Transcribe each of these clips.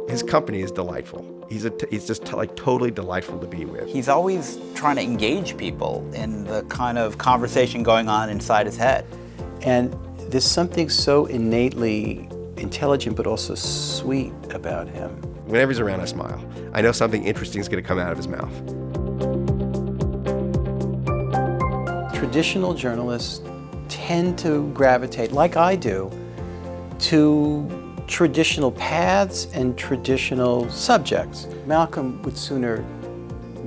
His company is delightful. He's just like totally delightful to be with. He's always trying to engage people in the kind of conversation going on inside his head. And there's something so innately intelligent but also sweet about him. Whenever he's around, I smile. I know something interesting is going to come out of his mouth. Traditional journalists tend to gravitate, like I do, to traditional paths and traditional subjects. Malcolm would sooner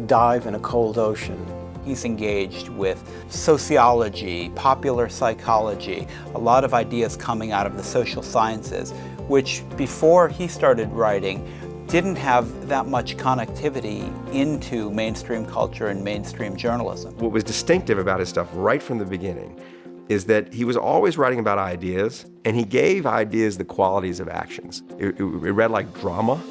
dive in a cold ocean. He's engaged with sociology, popular psychology, a lot of ideas coming out of the social sciences, which before he started writing didn't have that much connectivity into mainstream culture and mainstream journalism. What was distinctive about his stuff right from the beginning is that he was always writing about ideas, and he gave ideas the qualities of actions. It read like drama,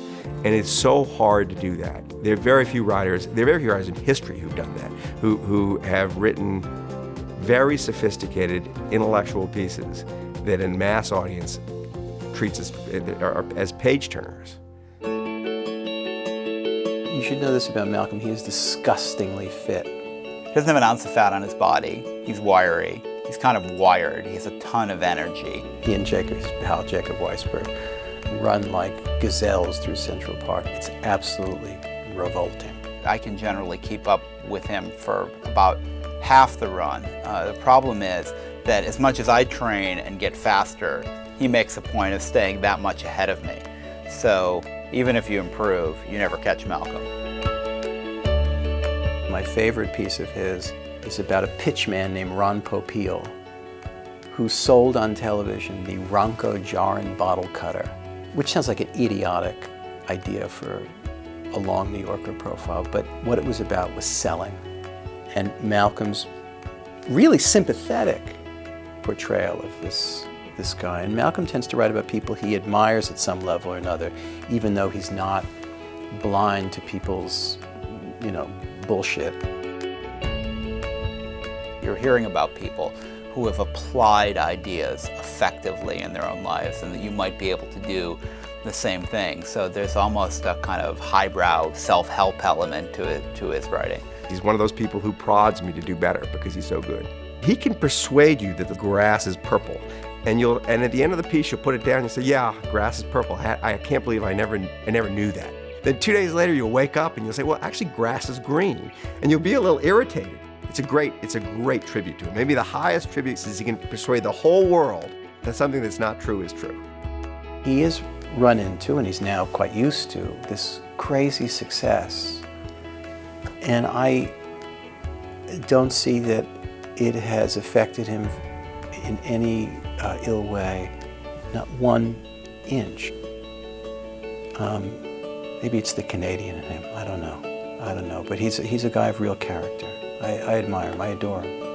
and it's so hard to do that. There are very few writers in history who've done that, who have written very sophisticated intellectual pieces that a mass audience treats as page turners. You should know this about Malcolm, he is disgustingly fit. He doesn't have an ounce of fat on his body. He's wiry. He's kind of wired. He has a ton of energy. He and his pal Jacob Weisberg run like gazelles through Central Park. It's absolutely revolting. I can generally keep up with him for about half the run. The problem is that as much as I train and get faster, he makes a point of staying that much ahead of me. So even if you improve, you never catch Malcolm. My favorite piece of his is about a pitchman named Ron Popeil, who sold on television the Ronco jar and bottle cutter, which sounds like an idiotic idea for a long New Yorker profile, but what it was about was selling. And Malcolm's really sympathetic portrayal of this guy. And Malcolm tends to write about people he admires at some level or another, even though he's not blind to people's, bullshit. You're hearing about people who have applied ideas effectively in their own lives, and that you might be able to do the same thing. So there's almost a kind of highbrow self-help element to his writing. He's one of those people who prods me to do better because he's so good. He can persuade you that the grass is purple, and at the end of the piece you'll put it down and you say, yeah, grass is purple. I can't believe I never knew that. Then 2 days later you'll wake up and you'll say, well, actually grass is green, and you'll be a little irritated. It's a great tribute to him. Maybe the highest tribute is he can persuade the whole world that something that's not true is true. He is run into, and he's now quite used to, this crazy success. And I don't see that it has affected him in any ill way, not 1 inch. Maybe it's the Canadian in him, I don't know, but he's a guy of real character. I admire him, I adore him.